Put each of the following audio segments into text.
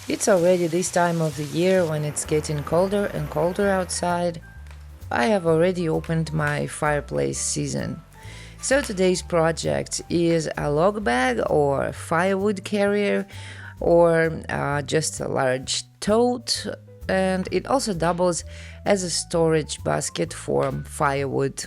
It's already this time of the year when it's getting colder and colder outside. I have already opened my fireplace season. So today's project is a log bag or firewood carrier or just a large tote, and it also doubles as a storage basket for firewood.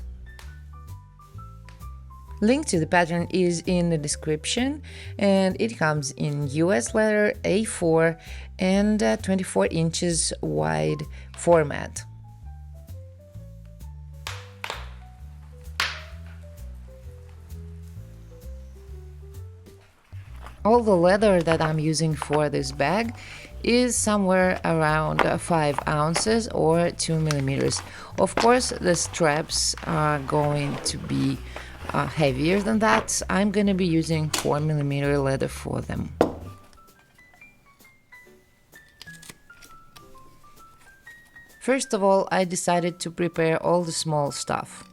Link to the pattern is in the description, and it comes in US letter A4 and 24 inches wide format. All the leather that I'm using for this bag is somewhere around 5 ounces or 2 millimeters. Of course, the straps are going to be heavier than that. I'm going to be using 4 millimeter leather for them. First of all, I decided to prepare all the small stuff.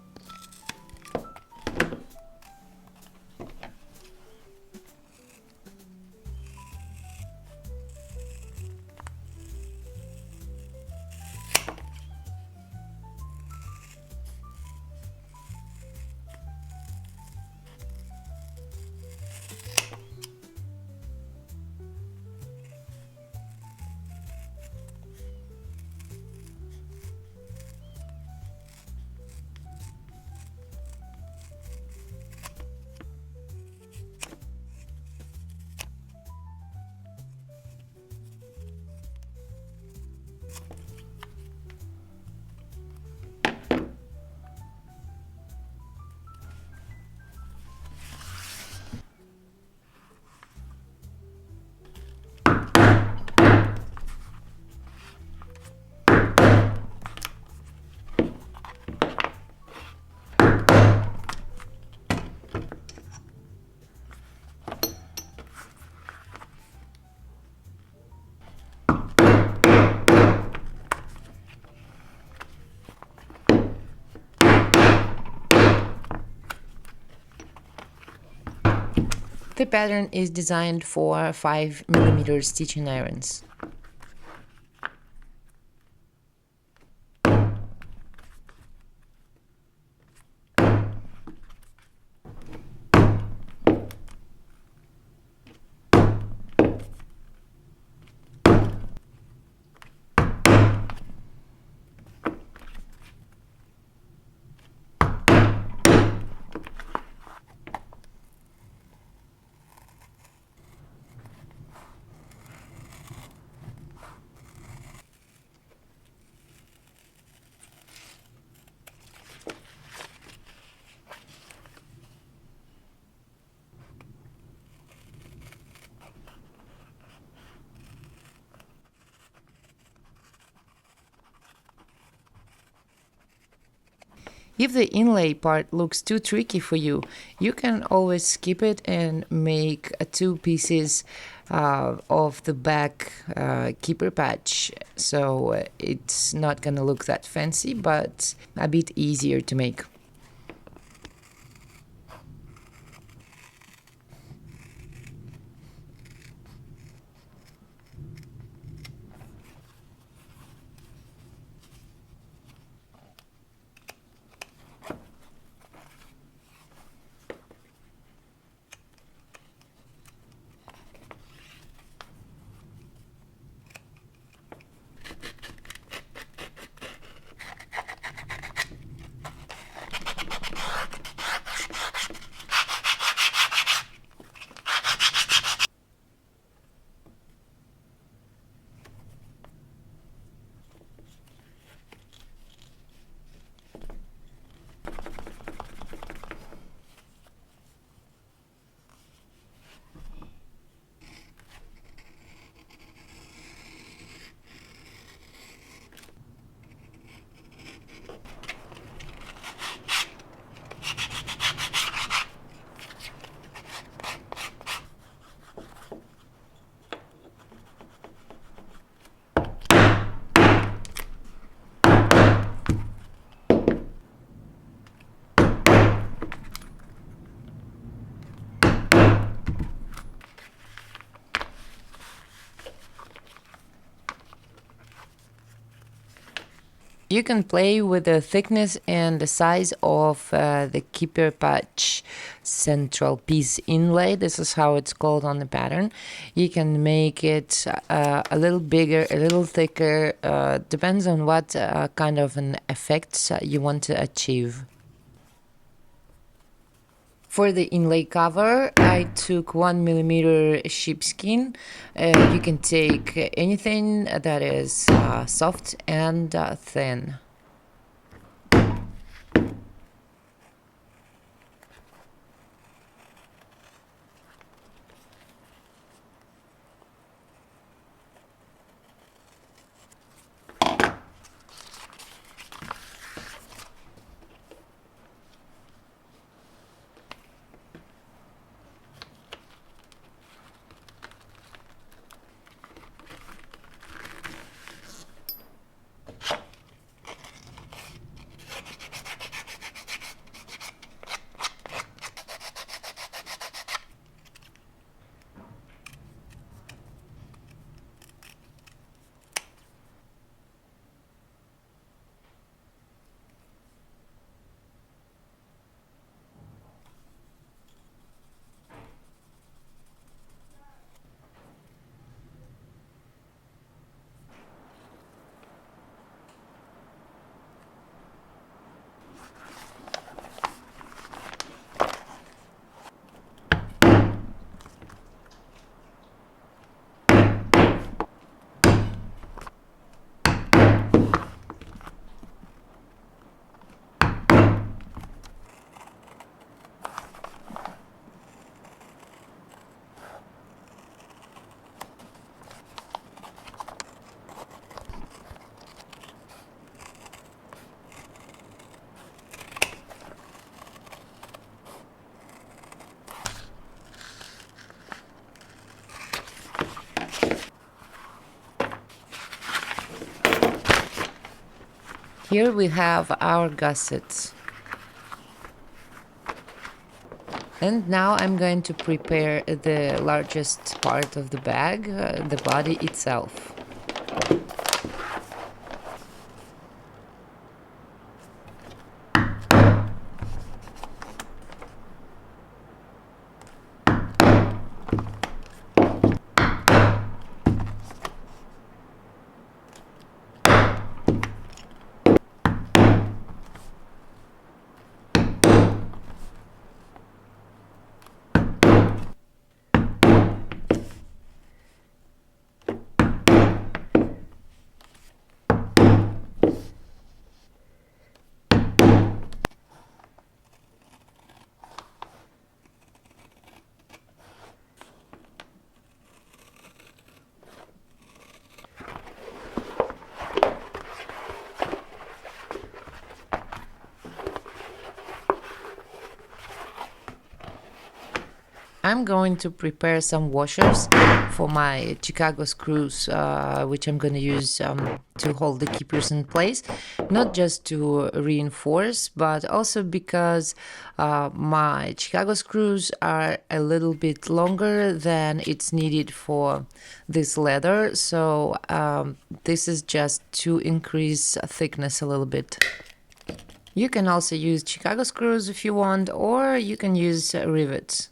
The pattern is designed for 5 millimeter stitching irons. If the inlay part looks too tricky for you, you can always skip it and make two pieces of the back keeper patch. So it's not gonna look that fancy, but a bit easier to make. You can play with the thickness and the size of the keeper patch central piece inlay. This is how it's called on the pattern. You can make it a little bigger, a little thicker, depends on what kind of an effect you want to achieve. For the inlay cover, I took 1mm sheepskin. You can take anything that is soft and thin. Here we have our gussets. And now I'm going to prepare the largest part of the bag, the body itself. I'm going to prepare some washers for my Chicago screws, which I'm going to use to hold the keepers in place, not just to reinforce, but also because my Chicago screws are a little bit longer than it's needed for this leather, so this is just to increase thickness a little bit. You can also use Chicago screws if you want, or you can use rivets.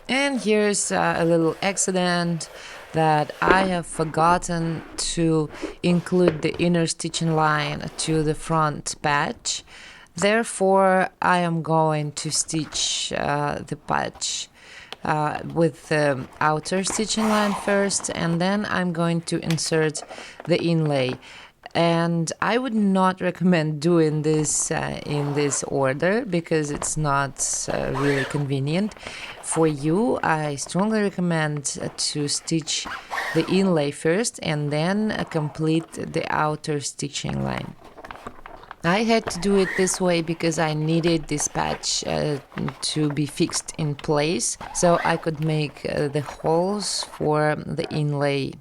And here's a little accident that I have forgotten to include the inner stitching line to the front patch. Therefore, I am going to stitch the patch with the outer stitching line first, and then I'm going to insert the inlay. And I would not recommend doing this in this order because it's not really convenient for you. I strongly recommend to stitch the inlay first and then complete the outer stitching line. I had to do it this way because I needed this patch to be fixed in place so I could make the holes for the inlay.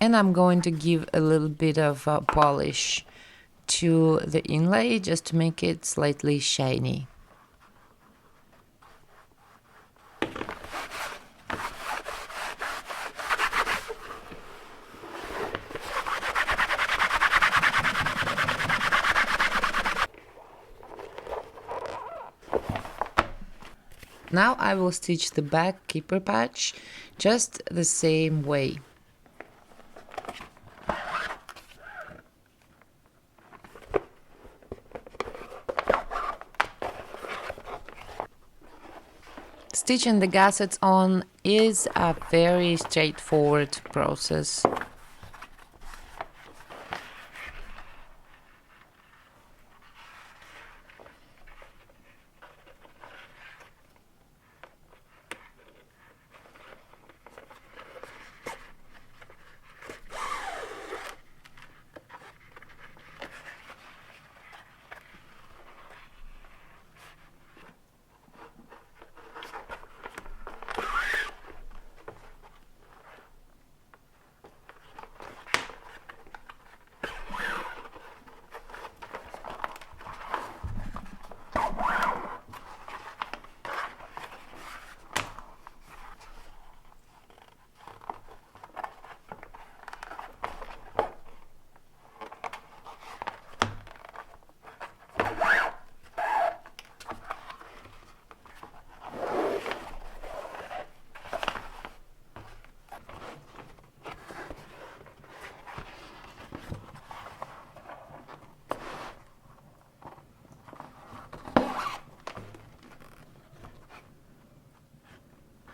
And I'm going to give a little bit of polish to the inlay just to make it slightly shiny. Now I will stitch the back keeper patch just the same way. Stitching the gussets on is a very straightforward process.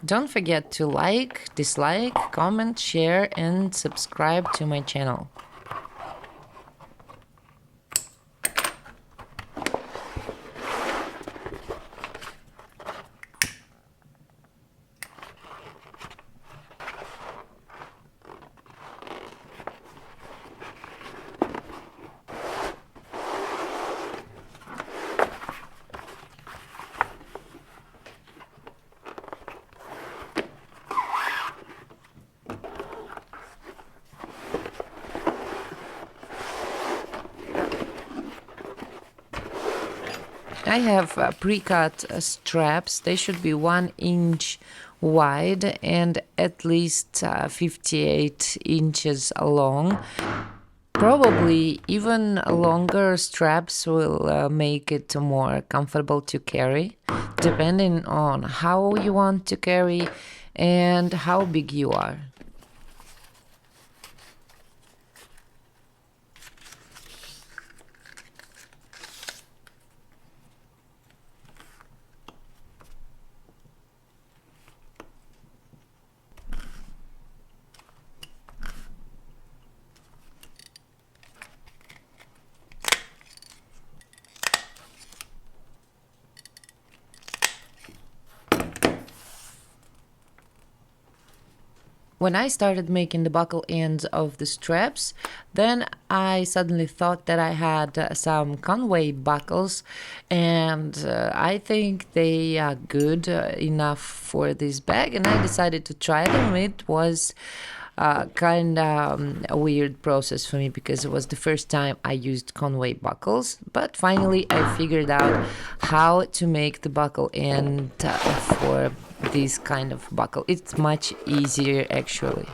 Don't forget to like, dislike, comment, share, and subscribe to my channel. I have pre-cut straps. They should be 1 inch wide and at least 58 inches long. Probably even longer straps will make it more comfortable to carry, depending on how you want to carry and how big you are. When I started making the buckle ends of the straps, then I suddenly thought that I had some Conway buckles, and I think they are good enough for this bag, and I decided to try them. It was kind of a weird process for me because it was the first time I used Conway buckles, but finally I figured out how to make the buckle end for this kind of buckle. It's much easier actually.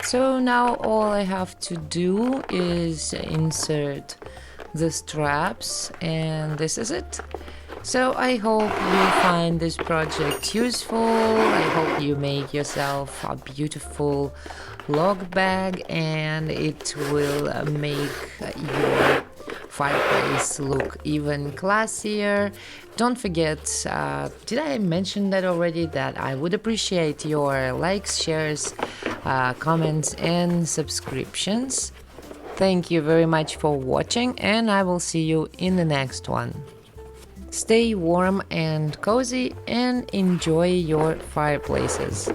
So now all I have to do is insert the straps, and this is it. So I hope you find this project useful. I hope you make yourself a beautiful log bag, and it will make your fireplace look even classier. Don't forget, did I mention that already, that I would appreciate your likes, shares, comments and subscriptions. Thank you very much for watching, and I will see you in the next one. Stay warm and cozy and enjoy your fireplaces.